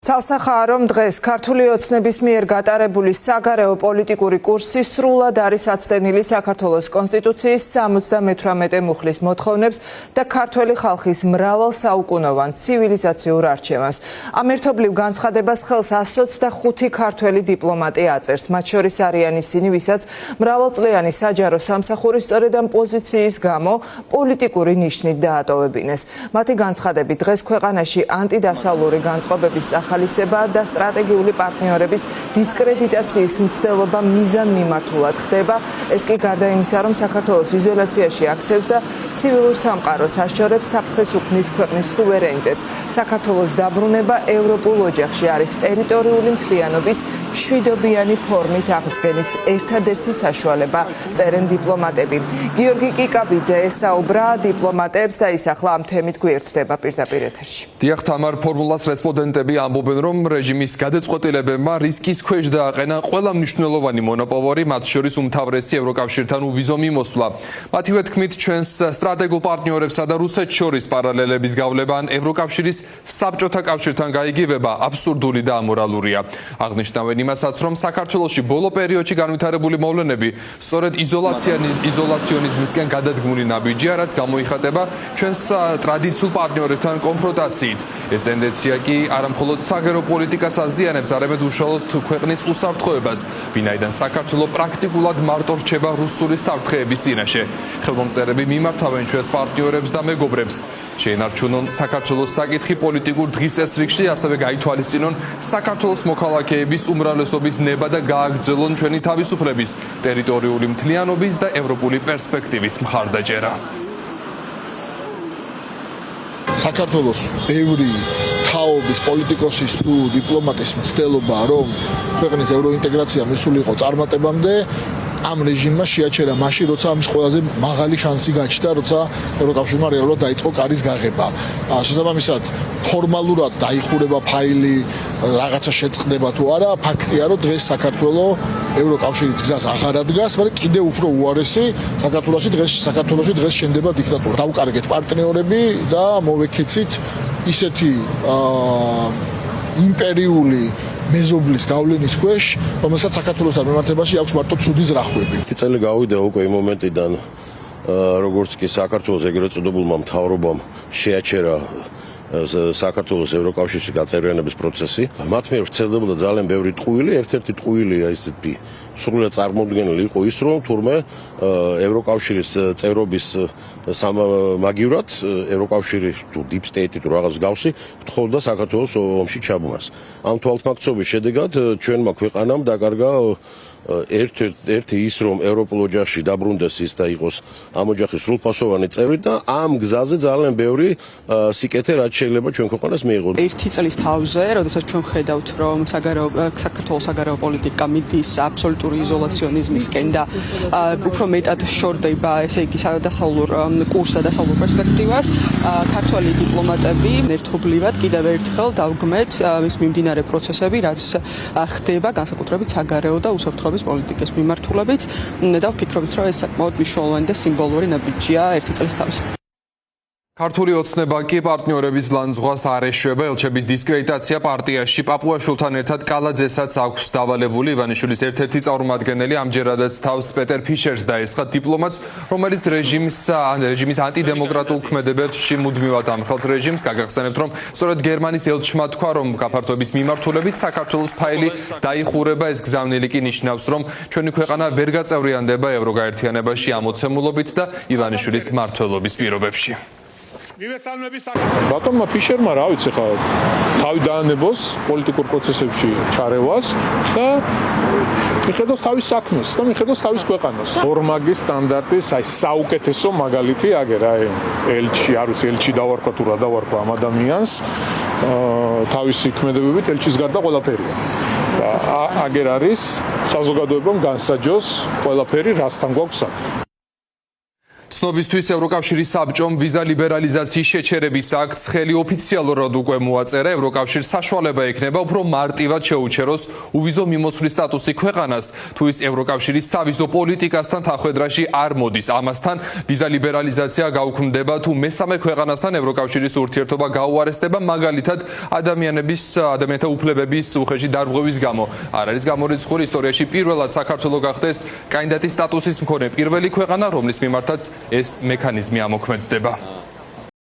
Ცალსახაა, რომ დღეს ქართული ოცნების მიერ გატარებული საგარეო პოლიტიკური კურსი სრულად არის აცდენილი საქართველოს კონსტიტუციის 78 მუხლის მოთხოვნებს და ქართველი ხალხის მრავალ საუკუნოვან ცივილიზაციურ არჩევანს. ამ ერთობლივ განცხადებას ხელს 125 ქართველი დიპლომატი აწერს, მათ შორის არიან ისინი, ვისაც მრავალწლიანი საჯარო სამსახური სწორედ ამ პოზიციის გამო პოლიტიკური ნიშნით დაატოვებინეს. მათი განცხადებით დღეს ქვეყანაში ანტიდასავლური განწყობების ხალისება და სტრატეგიული პარტნიორების დისკრედიტაციის მცდელობა მიზანმიმართულად ხდება. ეს კი გარდა იმისა, რომ საქართველოს იზოლაციაში აქცევს და ცივილურ სამყაროს აშორებს საფრთხეს უქმნის ქვეყნის სუვერენიტეტს. საქართველოს დაბრუნება ევროპულ ოჯახში არის ტერიტორიული მთლიანობის მშვიდობიანი ფორმით აღდგენის ერთადერთი საშუალება, წერენ დიპლომატები. გიორგი კიკაბიძე ესაუბრა დიპლომატებს და ის ახლა ამ თემით გვერდდება პირდაპირ ეთერში. დიახ, თამარ, ფორმულას რესპონდენტები ამბობენ, რომ რეჟიმის გადაწყვეტილებებმა რისკის ქვეშ დააყენა ყველა მნიშვნელოვანი მონოპოლური, მათ შორის უმთავრესი ევროკავშირთან უვიზო მიმოსვლა. მათივე თქმით, ჩვენს სტრატეგიულ პარტნიორებსა და რუსეთს შორის პარალელების გავლება ან ევროკავშირის საბჭოთა კავშირთან გაიგივება აბსურდული და ამორალურია. აღნიშნავენ იმასაც, რომ საქართველოში ბოლო პერიოდში განვითარებული მოვლენები სწორედ იზოლაციონიზმისკენ გადადგმული ნაბიჯია, რაც გამოიხატება ჩვენს ტრადიციულ პარტნიორებთან კონფრონტაციით. ეს ტენდენცია კი არა მხოლოდ საგარეო პოლიტიკას აზიანებს, არამედ უშუალოდ ქვეყნის უსაფრთხოებას, ვინაიდან საქართველო პრაქტიკულად მარტო რჩება რუსული საფრთხეების წინაშე. ხელმომწერები მიმართავენ ჩვენს პარტნიორებს და მეგობრებს. შეინარჩუნონ საქართველოს საკითხი პოლიტიკურ დღის წესრიგში, ასევე გაითვალისწინონ საქართველოს მოქალაქეების უმრავლესობის ნება და გააგრძელონ ჩვენი თავისუფლების, ტერიტორიული მთლიანობის და ევროპული პერსპექტივის მხარდაჭერა. საქართველოს ბევრი თაობის პოლიტიკოსის თუ დიპლომატის მცდელობა, რომ ქვეყნის ევროინტეგრაცია მისული იყო წარმატებამდე, ამ რეჟიმმა შეაჩერა მაშინ, როცა ამის ყველაზე მაღალი შანსი გაჩნდა, როცა ევროკავშირმა რეალურად დაიწყო კარის გაღება. შესაბამისად, ფორმალურად დაიხურება ფაილი, რაღაცა შეწყდება თუ არა, ფაქტია, რომ დღეს საქართველო ევროკავშირის გზას აღარ ადგას, მაგრამ კიდევ უფრო უარესი საქართველოში დღეს შენდება დიქტატურა. დავკარგეთ პარტნიორები და მოვექეცით ისეთი იმპერიული მეზობლის გავლენის ქვეშ, რომელსაც საქართველოსთან მიმართებაში აქვს მარტო ცუდი ზრახვები. წელი გავიდა უკვე იმ მომენტიდან, როგორც კი საქართველოს ეგრეთ წოდებულმა მთავრობამ შეაჩერა საქართველოს ევროკავშირში გაწევრიანების პროცესი. მათ მიერ ვრცელდებოდა ძალიან ბევრი ტყუილი, ერთ-ერთი ტყუილია ისეთი სრულად წარმოუდგენელი იყო ის, რომ თურმე ევროკავშირის წევრობის მაგივრად ევროკავშირი თუ deep state თუ რაღაც გავსი თხოვდა საქართველოს ომში ჩაბმას. ამ თვალთმაქცობის შედეგად ჩვენმა ქვეყანამ დაკარგა ერთი ის, რომ ევროპულ ოჯახში დაბრუნდეს ის და იყოს ამ ოჯახის სრულფასოვანი წევრი და ამ გზაზე ძალიან ბევრი სიკეთე რაც შეიძლება ჩვენ ქვეყანას მიიღოს. ერთი წლის თავზე, როდესაც ჩვენ ხედავთ, რომ საქართველოს საგარეო პოლიტიკა მიდის აბსოლუტური იზოლაციონიზმისკენ და უფრო მეტად შორდება, ესე იგი, დასავლურ კურსს და დასავლურ პერსპექტივას, ქართველი დიპლომატები ერთობლივად კიდევ ერთხელ დავგმეთ მის მიმდინარე პროცესები, რაც ხდება განსაკუთრებით საგარეო და უსაფრთხო პოლიტიკის მიმართულებით და ვფიქრობთ, რომ ეს საკმაოდ მნიშვნელოვანი და სიმბოლური ნაბიჯია ერთი წლის თავზე. ქართული ოცნება კი პარტნიორების ლანძღვას არ ეშვება. ელჩების დისკრედიტაცია პარტიაში პაპუაშვილთან ერთად კალაძესაც აქვს დავალებული. ივანიშვილის ერთ-ერთი წარმომადგენელი ამჯერადაც თავს პეტერ ფიშერს დაესხა, დიპლომატს, რომელიც რეჟიმის ანტიდემოკრატულ ქმედებებში მუდმივად ამხელს რეჟიმს. გაგახსენებთ, რომ სწორედ გერმანიის ელჩმა თქვა, რომ გაფართოების მიმართულებით საქართველოს ფაილი დაიხურება. ეს გზავნილი კი ნიშნავს, რომ ჩვენი ქვეყანა ვერ გაწევრიანდება ევროგაერთიანებაში ამოცემულობით და ივანიშვილის მმართველობის პირობებში. ბატონმა ფიშერმა რა ვიცი ხა თავი დაანებოს პოლიტიკურ პროცესებში ჩარევას და მიხედავს თავის საქმეს და მიხედავს თავის ქვეყანას. ორმაგის სტანდარტის აი საუკეთესო მაგალითი აგერ აი ელჩი, არ ვიცი ელჩი დავარქვა თუ რა დავარქვა ამ ადამიანს, თავისი ქმედებებით ელჩის გარდა ყველაფერია. აგერ არის საზოგადოებამ განსაჯოს ყველაფერი რასთან გვაქვს საქმე. ცნობისთვის ევროკავშირის საბჭომ ვიზა ლიბერალიზაციის შეჩერების აქტს ხელი ოფიციალურად უკვე მოაწერა. ევროკავშირს საშუალება ექნება უფრო მარტივად შეუჩეროს უვიზო მიმოსვლის სტატუსი ქვეყანას, თუ ის ევროკავშირის სავიზო პოლიტიკასთან თანხვედრაში არ მოდის. ამასთან ვიზა ლიბერალიზაცია გაუქმდება, თუ მესამე ქვეყანასთან ევროკავშირის ურთიერთობა გაუარესდება, მაგალითად ადამიანთა უფლებების უხეში დარღვევის გამო. არ არის გამორიცხული ისტორიაში პირველად საქართველოს გახდეს კანდიდატის სტატუსის მქონე პირველი ქვეყანა, რომლის მიმართაც ეს მექანიზმი ამოქმედდება.